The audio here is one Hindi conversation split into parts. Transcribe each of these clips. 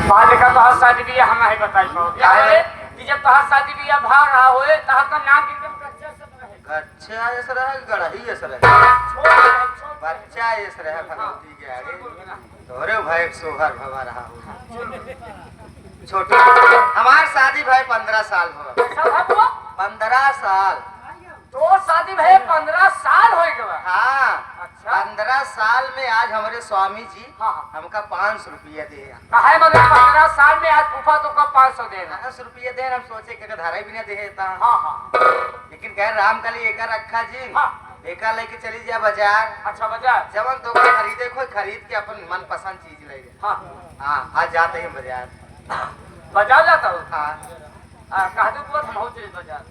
बाहर देखा तो हर शादी भी हम नहीं बताई पाओ कि जब तहार शादी भी भाग रहा होए तहार का नाम एकदम कच्चा सब रहे। अच्छा ऐसा रहा गढ़ही ऐसा रहे बच्चा ऐसा रहे भगवती के आगे तोरे भाई सोहर भवा रहा हो छोटू हमार शादी भाई 15 साल हो 15 साल तो शादी भाई 15 साल हो गए। हाँ अच्छा 15 साल में आज हमारे स्वामी जी हाँ हमका 500 रुपया दे कहे मगर 15 साल में आज फूफा तो कब 500 देना 500 रुपया दे हम सोचे कि धारा भी ना देता हाँ हाँ लेकिन कह राम काली एक रखा जी हाँ एका लेके चली जा बाजार। अच्छा बाजार जब दुकान खरीदे कोई खरीद के अपन मन पसंद चीज ले हाँ हाँ आज जाते हैं बाजार बाजार जाता हूँ हाँ कह दो बहुत हम चले बाजार।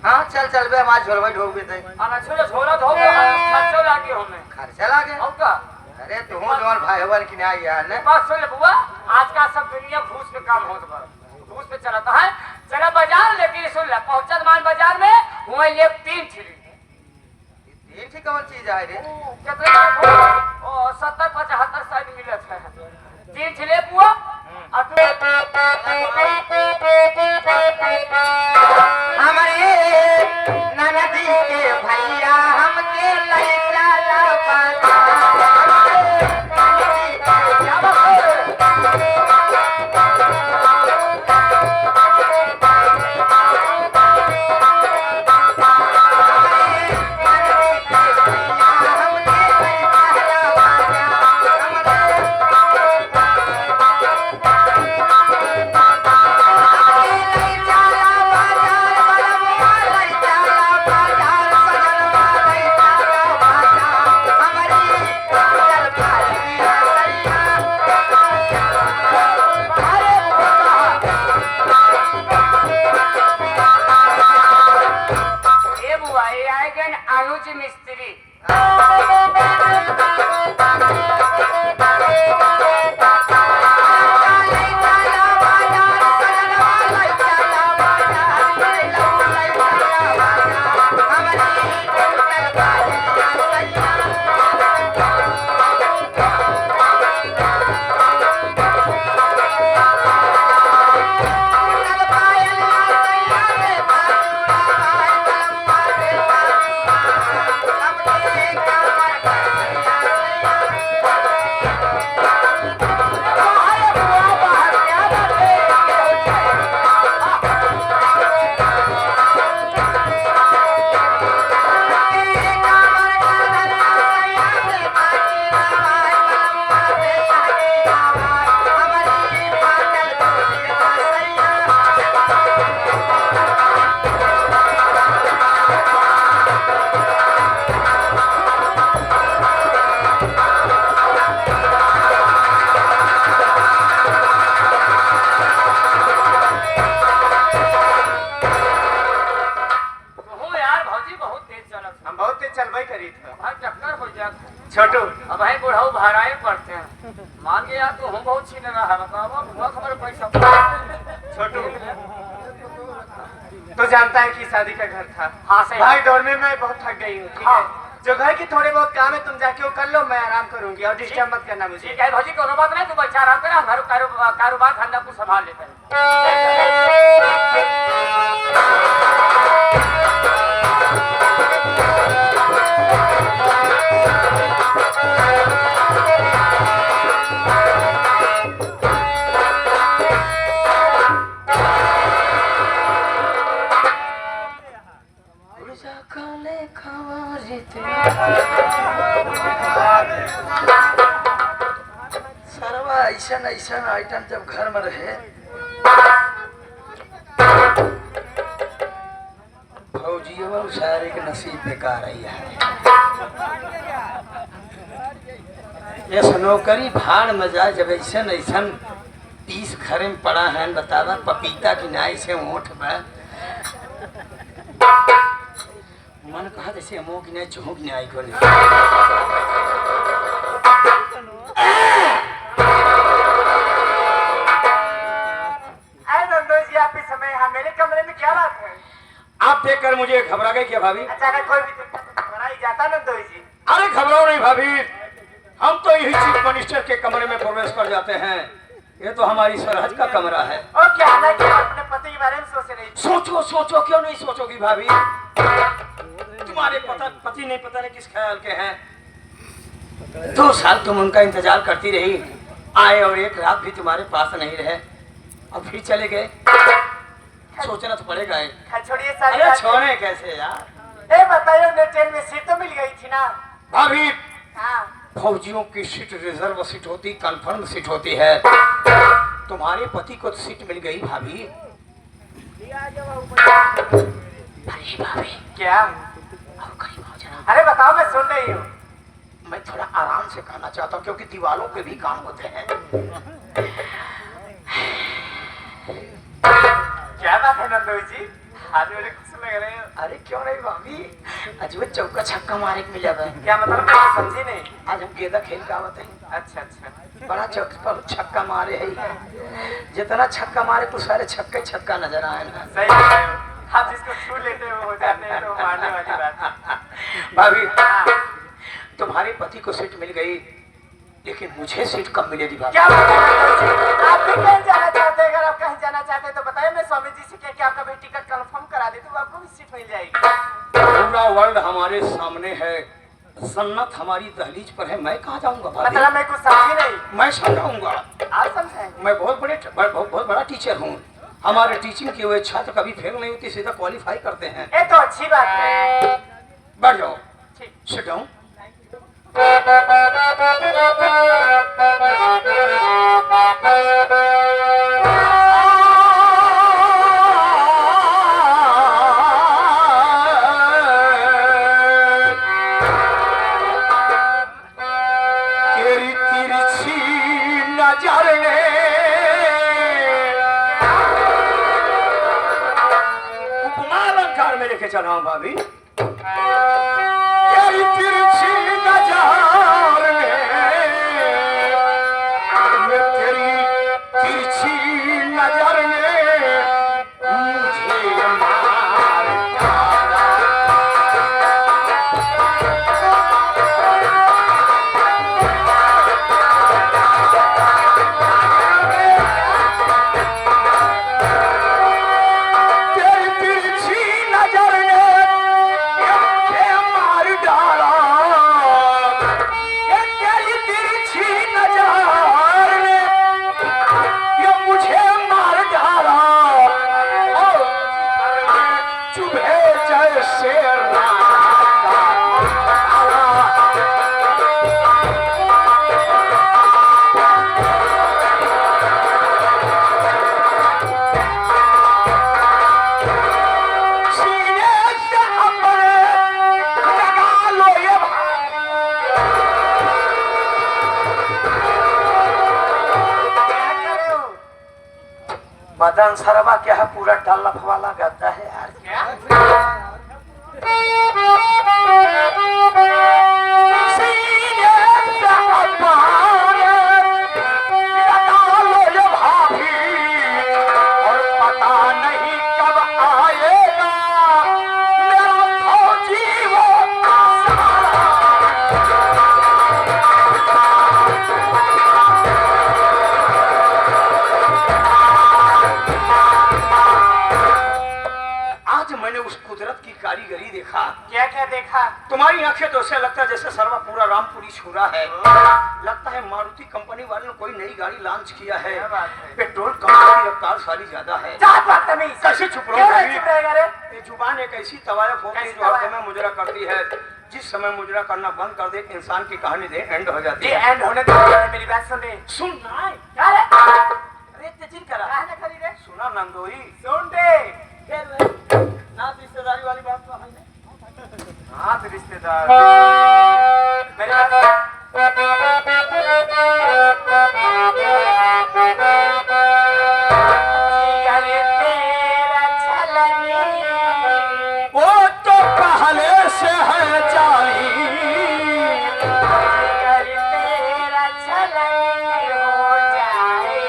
हाँ चल चल बे हमारे झोलवा ढोक भी थे आना छोला छोला धो खर्चा लागे हमें खर्चा लागे और का अरे तुम जवान भाई बन की ना यार ने बात सुन ले बुआ आज का सब दुनिया घूस पे काम होत बा घूस पे चलाता है चला बाजार लेके सुन ले पहुंचत मान बाजार में हुआ ये 3 छिली 3 ठीक कौन चीज है रे कितने ओ 70 75 साइड मिलत है 3 छिले बुआ हमारे ननदी के भैया हमके लइका ला अनुज मिस्त्री छोटू अब भाई बुढ़ाऊ भाड़ाए पड़ते हैं मान गया तो हम बहुत छीन रहा है बताओ हमारे पैसा छोटू तो जानता है कि शादी का घर था हाँ सही भाई दौड़ में मैं बहुत थक गई हूँ हाँ जो घर की थोड़े बहुत काम है तुम जाके वो कर लो मैं आराम करूंगी और डिस्टर्ब मत करना मुझे ठीक है भौजी कोनो बात नहीं तू बच्चा आराम कर घर कारोबार धंधा को संभाल लेते हैं सरवा ऐसा ऐसा आइटम जब घर में रहे फौजियों सारे के नसीब बेकार ही है ये नौकरी भाड़ में जाए जब ऐसा ऐसा 30 घरे में पड़ा है बतावा पपीता की नाई से ऊँट में मन कहा जैसे मुँह की नहीं चूह की नहीं को मेरे कमरे में क्या बात है आप देखकर मुझे घबरा गई क्या भाभी अचानक कोई भी घबराई जाता नंदोई जी अरे घबराओ नहीं भाभी हम तो यही चीफ मिनिस्टर के कमरे में प्रवेश कर जाते हैं ये तो हमारी स्वराज का कमरा है। और क्या है ना कि आप अपने पति के बारे में सोच रही थी। सोचो सोचो, क्यों नहीं सोचोगी भाभी? तुम्हारे पति नहीं पता नहीं किस ख्याल के हैं। 2 साल तुम उनका इंतजार करती रही, आए और एक रात भी तुम्हारे पास नहीं रहे, अब फिर चले गए। सोचना तो पड़ेगा ही। छोड़िए सारी अरे बात। छोड़े कैसे यार? ए बताइए, उन्हें ट्रेन में सीट तो मिल गई थी ना? भाभी हाँ। फौजियों की सीट रिजर्व सीट होती, कंफर्म सीट होती है। तुम्हारे पति को सीट मिल गई भाभी। अरे भाभी क्या? अब कहीं हो जाना। अरे बताओ, मैं सुन रही हूँ। मैं थोड़ा आराम से कहना चाहता हूँ क्योंकि दीवारों पे भी काम होते हैं। क्या बात है नंदू जी, आज मुझे खुश लग रहे हो। अरे क्यों नहीं भाभी, अजब चौका छक्का मारे के मिला है। क्या मतलब, मैं समझी नहीं। आज हम गेंदा खेल का आवत है। अच्छा अच्छा। बड़ा चौका छक्का मारे है, जितना छक्का मारे तो सारे छक्के छक्का नजर आए ना। सही कह रहे हो। आप जिसको छू लेते हो जाते हैं तो मारने वाली बात है। भाभी हाँ। तुम्हारे पति को सीट मिल गई, लेकिन मुझे सीट कब मिलेगी भाभी? क्या बात है नंदू जी? आप भी कहीं जाना चाहते हैं? अगर आप कहीं जाना चाहते हैं तो बताइए, मैं स्वामी जी से कह के आपका भी टिकट कंफर्म करा देती हूँ, आपको भी सीट मिल जाएगी। पूरा वर्ल्ड हमारे सामने है, जन्नत हमारी दहलीज पर है, मैं कहाँ जाऊंगा भाभी? मतलब मैं कुछ समझी नहीं। मैं समझाऊंगा। आप समझाएंगे? मैं बहुत बड़ा टीचर हूँ। हमारे टीचिंग की हुए छात्र कभी फेल नहीं होती, सीधा क्वालिफाई करते हैं। ये तो अच्छी बात है। बैठ जाओ, ठीक। Sit down. तेरी तिरछी नजर ने उपमा अलंकार में लेके चला हूं भाभी। तेरी तिरछी नजर ने, ये तेरी तिरछी नजर ने मुझे मार डाला। तेरी तिरछी नजर ने मुझे मार डाला। ये तेरी तिरछी नजर ने ये मुझे मार डाला। और चुभे जैसे रात का तारा। सीने से अपने लगा लो ये भाई। क्या कर रहे हो? बदन सरवा क्या है, पूरा डल्लफ वाला गद्दा है यार। क्या? सीने से अपने लगा लो ये भाभी, और पता नहीं कब आएगा मेरा फौजी वो साला। आज मैंने उस कुदरत की कारीगरी देखा। क्या क्या देखा? तुम्हारी आंखें तो ऐसे लगता है जैसे सर्वा पूरा रामपुरी छुरा है। लगता है मारुति कंपनी वाले ने कोई नई गाड़ी लॉन्च किया है। क्या बात है? पेट्रोल कंपनी की रफ्तार सारी ज्यादा है। जात बात तमीज। कैसे चुप रहो क्यों नहीं भाभी? चुप रहेगा रे? ये जुबान एक ऐसी तवायफ होती है कैसी जो हर तवायफ? समय मुजरा करती है। जिस समय मुजरा करना बंद कर दे, इंसान की कहानी दे एंड हो जाती ये है। एंड होने दो, मेरी बात सुन रहे। सुन ना, क्या रे? अरे तेजी करा। कहाँ ना खड़ी रे? सुना नंदोई, सुन दे। ना रिश्तेदारी वाली बात तो है नहीं। हाँ तो रिश्तेदार। मेरी बात जिगर तेरा छलनी, वो तो पहले से है जानी। जिगर तेरा छलनी हो जाए कभी।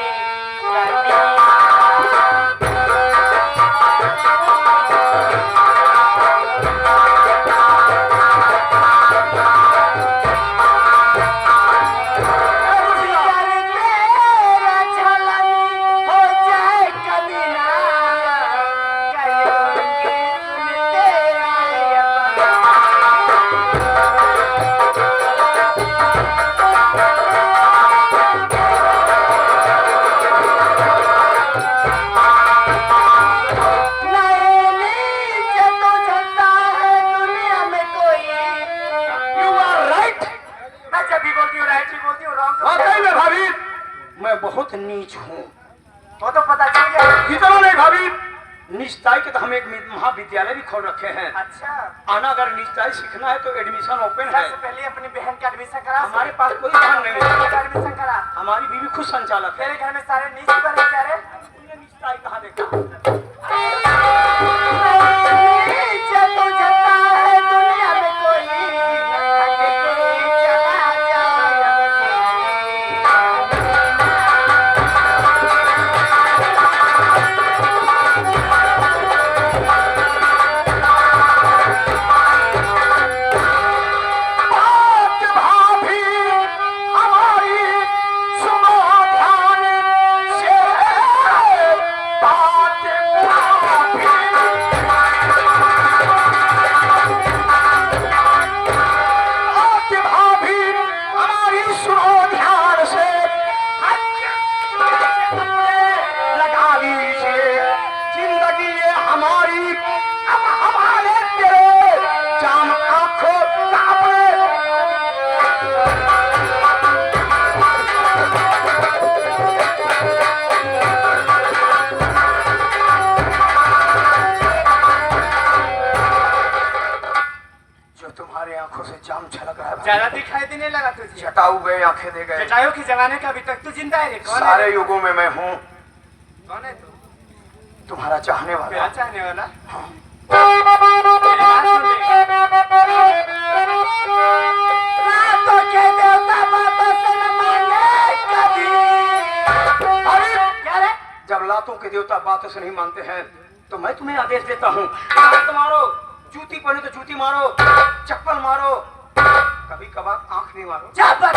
बहुत नीच हूँ। वो तो पता चल गया। इतना नहीं भाभी, निस्ताई के तो हम एक महाविद्यालय भी खोल रखे हैं। अच्छा, आना अगर निस्ताई सीखना है तो एडमिशन ओपन है। सबसे पहले अपनी बहन का एडमिशन करा। हमारे पास कोई बहन नहीं है। एडमिशन करा। हमारी बीवी खुद संचालक है। तेरे घर में सारे नीच बने क्या रे? तुमने निस्ताई कहाँ देखा? जब तू जलता है दुनिया में कोई हट के चला जाए। बात भाभी हमारी सुनो ध्यान से, बात भाभी। बात भाभी हमारी सुनो ध्यान से, लगा लीजिए जिंदगी ये हमारी, अब हमारे तेरे जाम आंखों कांपे। जो तुम्हारी आंखों से जाम छलक रहा है, ज्यादा दिखाई देने लगा तुझे। जटाऊ गए आंखें दे गए। जटायु के जमाने का अभी तक तू जिंदा है रे। कौन सारे है? युगों में मैं हूँ कौन है तू? तुम्हारा चाहने वाला। मेरा चाहने वाला। मेरी बात सुन ले। रातों के देवता बातों से न मांगे कभी। अरे क्या रे? जब लातों के देवता बातों से नहीं मानते हैं तो मैं तुम्हें आदेश देता हूँ, लात मारो, जूती पहने तो जूती मारो, चप्पल मारो, कभी कभार आंख भी मारो। रातों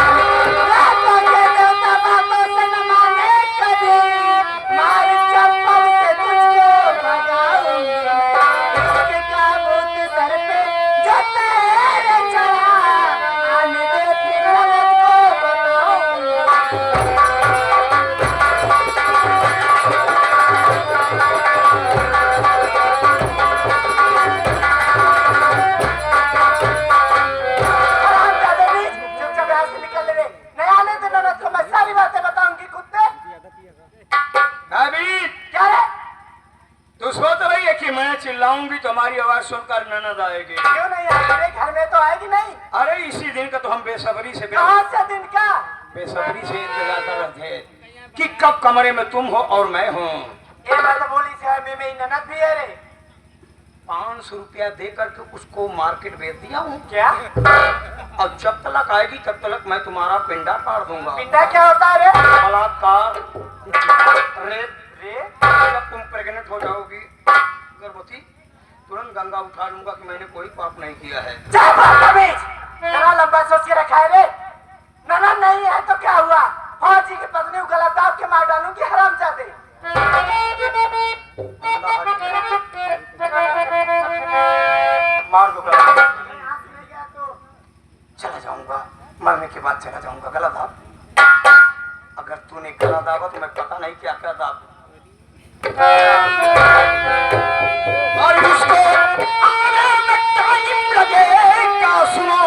के देवता बातों से न मांगे कभी। मारी चप्पल से तुझको भगाऊंगी मैं। इसके काबूत सर पे जो तेरे चढ़ा, आने दे फिर मैं तुझको बताऊंगी। चुपचाप यहाँ से निकल ले रे। नहीं आने देना ना तो मैं सारी बातें बताऊंगी कुत्ते। भाभी क्या रे? तू सोच रही है कि मैं चिल्लाऊंगी तो हमारी आवाज सुनकर ननद आएगी। क्यों नहीं आएगी रे? घर में तो आएगी नहीं। अरे इसी दिन का तो हम कहाँ से दिन का? बेसब्री से इंतजार कर रहे थे कि कब कमरे में तुम हो और मैं हूँ। ये मैं तो बोली से है, में ननद भी है रे। 500 रुपया देकर के उसको मार्केट भेज दिया हूँ। क्या? और जब तक आएगी तब तक मैं तुम्हारा पिंडा काट दूंगा। पिंडा क्या होता है रे? बलात्कार, रेप। रे? जब तुम प्रेग्नेंट हो जाओगी, गर्भवती, तुरंत गंगा उठा लूंगा कि मैंने कोई पाप नहीं किया है। इतना लंबा सोच के रखा है रे। ननद नहीं है तो क्या हुआ? फौजी की पत्नी को गला दाब के मार डालूंगी हरामजादे। मार दो गला। चला जाऊंगा, मरने के बाद चला जाऊंगा। गला दाब। अगर तूने गला दाबा तो मैं पता नहीं क्या क्या दाब। और उसको आने में टाइम लगेगा, सुनो,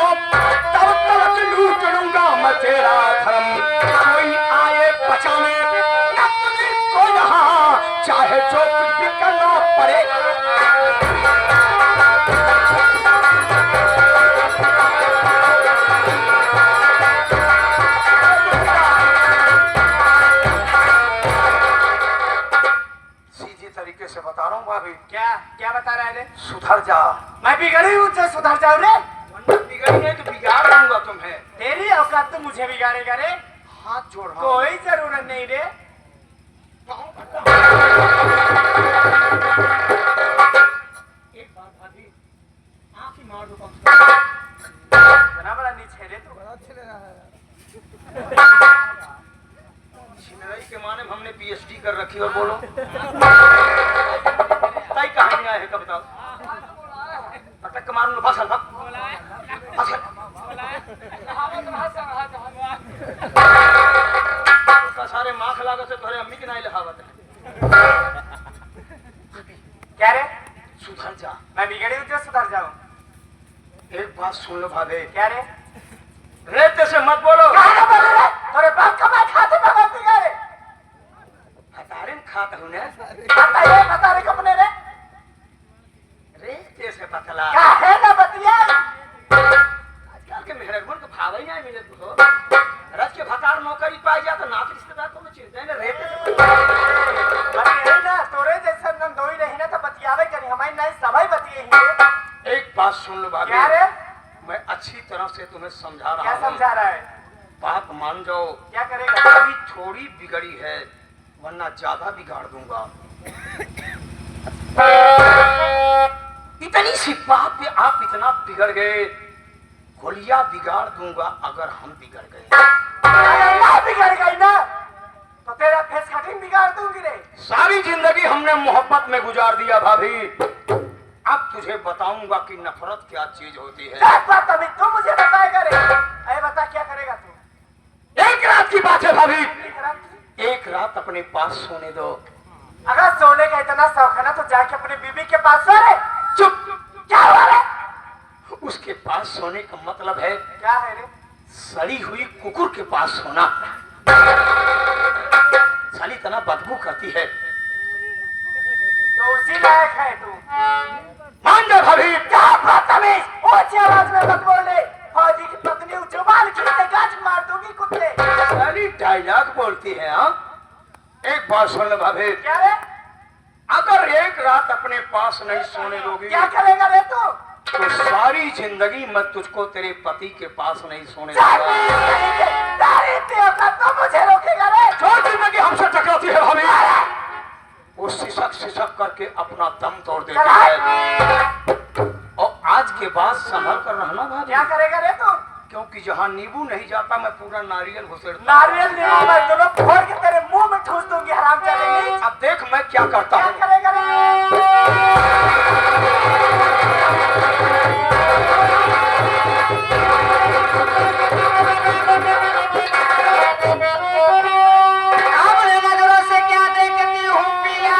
तब तक लूट लूंगा मैं तेरा धर्म। कोई आए बचाने न तुझको यहाँ, चाहे जो कुछ भी करना पड़ेगा। सीधी तरीके से बता रहा हूँ भाभी। क्या क्या बता रहा है रे? सुधर जा। मैं बिगड़ी हूँ तो सुधर जाऊँ रे। बिगड़ी नहीं तो बिगाड़ दूंगा तुम्हें। तेरी औकात तो मुझे बिगाड़ेगा रे। हाथ जोड़। कोई जरूरत नहीं रे। एक बार भाभी आँख ही मार दो कम से कम। बड़ा बड़ा नीचे रे तू। छिनरई के माने में हमने पीएचडी कर रखी। और बोलो कई कहानियां है, कब बताओ। अटक मारूंगा। फसल का सारे माख लागत से तोरे अम्मी के नहीं लिखावत है। क्या रे? सुधर जा। मैं बिगड़ी हूँ तो सुधर जाऊँ। एक बात सुन लो भाभी, क्या रे? रेत से मत बोलो। कहाँ बोल रहे? थोड़े बाप का मैं खाते में मत बिगाड़े। खात हूँ ने बताइए बता रे कपने रे रे कैसे पतला का है ना बतिया आजकल के मेहरगुन के भाव ही नहीं मिले तो रज के भतार नौकरी पाई जा तो नात रिश्तेदार को चिंता है ना रेट बतिए ना तोरे जैसा नन दोई नहीं ना तो बतियावे करी हमारी नहीं सभी बतिए ही एक बात सुन लो भाभी क्या रे मैं अच्छी तरह से तुम्हें समझा रहा क्या हूँ समझा रहा है बात मान जाओ क्या करेगा अभी थोड़ी बिगड़ी है वरना ज्यादा बिगाड़ दूंगा इतनी सी बात पे आप इतना बिगड़ गए होलिया बिगाड़ दूंगा अगर हम बिगड़ गए अगर ना बिगड़ गई ना तो तेरा फेस कटिंग बिगाड़ दूंगी रे सारी जिंदगी हमने मोहब्बत में गुजार दिया भाभी अब तुझे बताऊंगा कि नफरत क्या चीज होती है एक बात अभी तू मुझे बताएगा रे अरे बता क्या करेगा तू एक रात की बात है भाभी एक रात एक रात अपने पास सोने दो अगर सोने का इतना शौक है ना तो जाके अपनी बीबी के पास सो रे चुप क्या हुआ रे उसके पास सोने का मतलब है क्या है रे सड़ी हुई कुकुर के पास सोना साली तना बदबू करती है तो उसी लायक है तू मान जा भाभी क्या बदतमीज ऊंची आवाज में मत बोल रे फौजी की पत्नी जुबान खींचे गाज मार दूंगी कुत्ते साली डायलॉग बोलती है हाँ एक बात सुन लो भाभी क्या रे अगर एक रात अपने पास नहीं सोने दोगी क्या करेगा रे तू तो सारी जिंदगी मैं तुझको तेरे पति के पास नहीं सोने दूंगा तो मुझे रोकेगा रे जो जिंदगी हमसे टकराती है भाभी वो सिसक सिसक करके अपना दम तोड़ देती है और आज के बाद संभल कर रहना भाभी क्या करेगा रे तू क्योंकि जहाँ नींबू नहीं जाता मैं पूरा नारियल घुसेड़ता नारियल नींबू मैं दोनों फोड़ के तेरे मुंह में ठूस दूंगी हराम चलेगी अब देख मैं क्या करता क्या हूँ करेगा रे अपने नजरों से क्या देखती हूँ पिया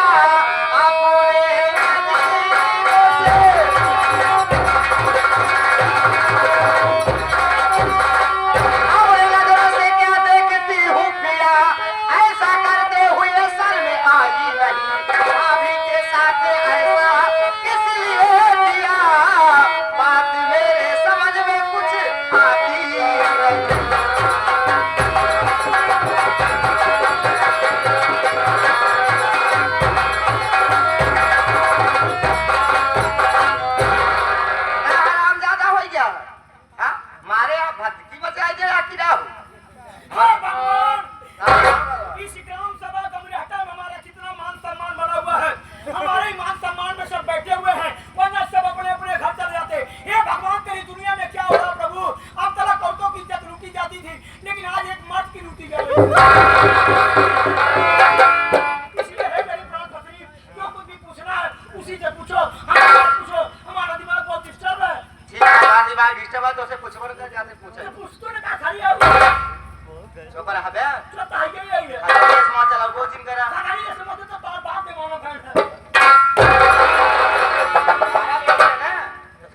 अपने नजरों से क्या देखती हूँ पिया ऐसा करते हुए सर में आई नहीं भाभी के साथ ऐसा किस लिए किया बात मेरे समझ में कुछ आती नहीं आराम ज्यादा हो गया हाँ? मारे आप भक्ति बचाए जे आखिर आओ हे भगवान इस ग्राम सभा कमरेहटा में हमारा कितना मान सम्मान बना हुआ है हमारे ही मान सम्मान में सब बैठे हुए हैं वरना सब अपने अपने घर चले जाते हे भगवान तेरी दुनिया में क्या हो रहा प्रभु अब तक औरतों की इज्जत लूटी जाती थी लेकिन आज एक मर्द की लूटी जा रही है इसलिए है मेरी प्राण पत्नी जो कुछ भी पूछना है उसी से पूछो हमारा दिमाग बहुत डिस्टर्ब है ठीक है बादी बात डिस्टर्ब है तो उसे पूछ कर जाते पूछे पूछ तो ने कहा खाली आओ जो पर हबे तो ताई गई है खाली स्मार्ट चलाओ वो जिम करा खाली ऐसे मत तो बार बार दे मानो फैन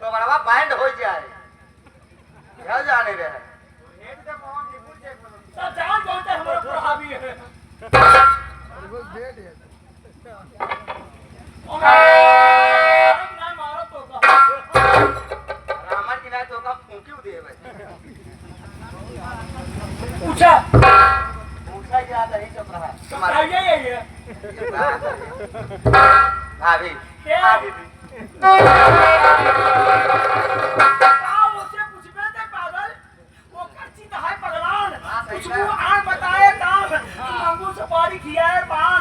तो बड़ा बैंड हो जाए क्या जाने रहे तो जान जानते हमारा प्रभावी है नहीं मारो तो रामन की ना तो का फूंकी दे भाई पूछा पूछा क्या नहीं चुप रहा तुम्हारा चाहिए यही है भाभी क्या हाँ दीदी आओ उससे पूछबे ते पागल वो कच्ची तो है पगलान हाँ, सही उसको बात। आन बताए काम मंगू सुपारी खियाए पान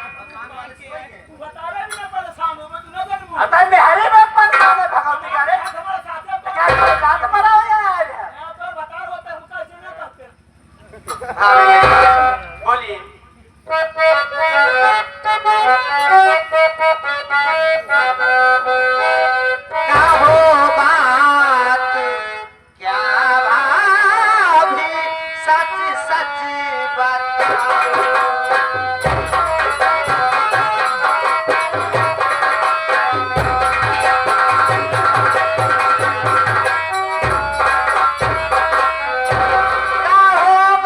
तू बता रहे भी ना परेशान हो मैं तू नजर मुंह अतः मेहरी में परेशान है भगवती का रे हमारे साथ है क्या कोई बात मरा हो या आया है तो बता होता है उनका ऐसे नहीं करते भाभी बोलिए क्या हो बात क्या भाभी सच सच बताओ क्या हो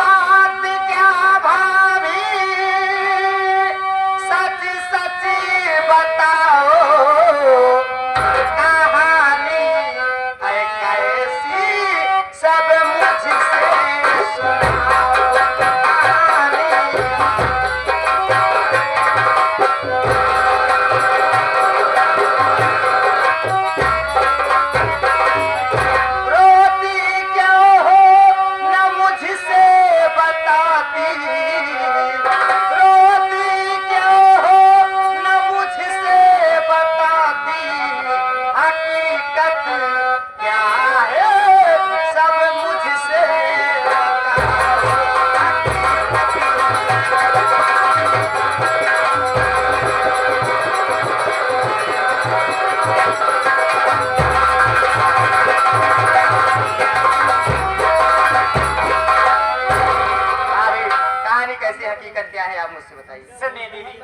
कहानी कैसी, हकीकत क्या है, आप मुझसे बताइए। सुनिए दीदी,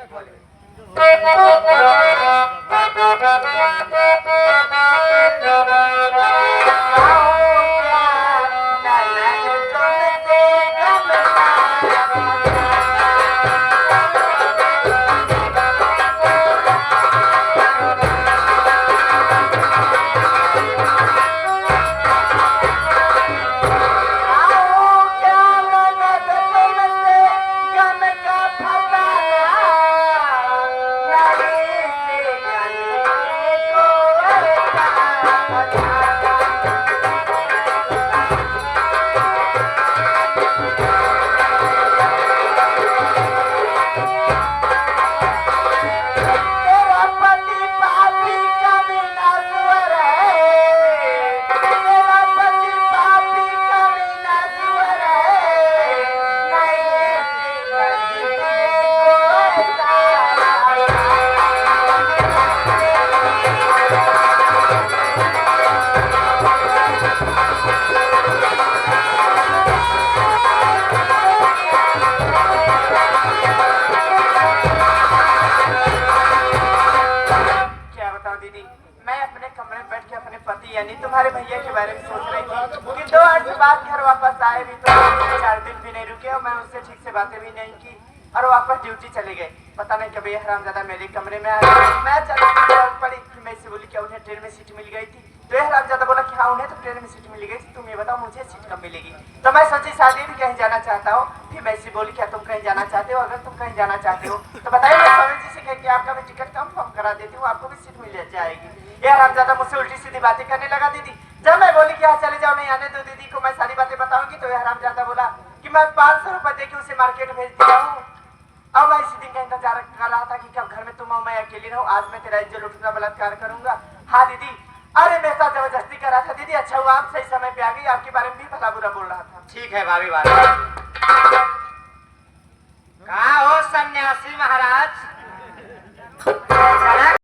यानी तुम्हारे भैया के बारे में सोच रही थी कि 2 अर्ज बाद घर वापस आए भी तो 4 दिन भी नहीं रुके और मैं उससे ठीक से बातें भी नहीं की और वापस ड्यूटी चले गए। पता नहीं कभी हरामजादा मेरे कमरे में आया। मैं चली जरूरत पड़ी कि मैं इससे बोली कि उन्हें ट्रेन में सीट मिल गई थी, तो यह हरामजादा बोला कि हाँ उन्हें तो ट्रेन में सीट मिल गई थी, तुम ये बताओ मुझे सीट कब मिलेगी। तो मैं सोची शादी भी कहीं जाना चाहता हूँ। फिर मैं इससे बोली क्या तुम कहीं जाना चाहते हो, अगर तुम कहीं जाना चाहते हो तो बताइए, मैं स्वामी जी से कह के आपका भी टिकट कंफर्म करा देती हूँ, आपको भी सीट मिल जाएगी। यह हरामजादा मुझसे उल्टी सीधी बातें करने लगा दीदी। जब मैं बोली कि हाँ चले जाओ, नहीं आने दो दीदी को, मैं सारी बातें बताऊंगी, तो यह हरामजादा बोला कि मैं 500 रुपए देके उसे मार्केट भेज दिया हूँ। अब मैं इसी दिन का इंतजार कर रहा था कि कब घर में तुम और मैं अकेली रहूं। आज मैं तेरा इज्जत लूटूंगा, बलात्कार करूंगा। हाँ दीदी, अरे मेरे साथ जबरदस्ती कर रहा था दीदी। अच्छा हुआ आप सही समय पे आ गई, आपके बारे में भी भला बुरा बोल रहा था। ठीक है भाभी बात। कहाँ हो सन्यासी महाराज?